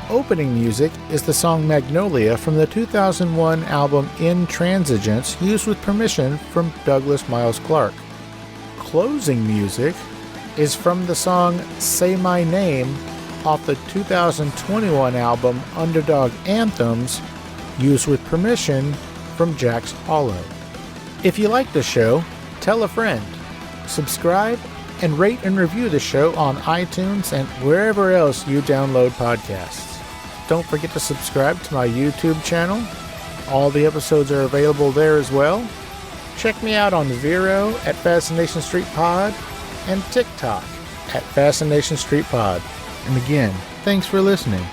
Opening music is the song Magnolia from the 2001 album Intransigence, used with permission from Douglas Miles Clark. Closing music is from the song Say My Name off the 2021 album Underdog Anthems, used with permission from Jax Hollow. If you like the show, tell a friend, subscribe, and rate and review the show on iTunes and wherever else you download podcasts. Don't forget to subscribe to my YouTube channel. All the episodes are available there as well. Check me out on Vero at Fascination Street Pod and TikTok at Fascination Street Pod. And again, thanks for listening.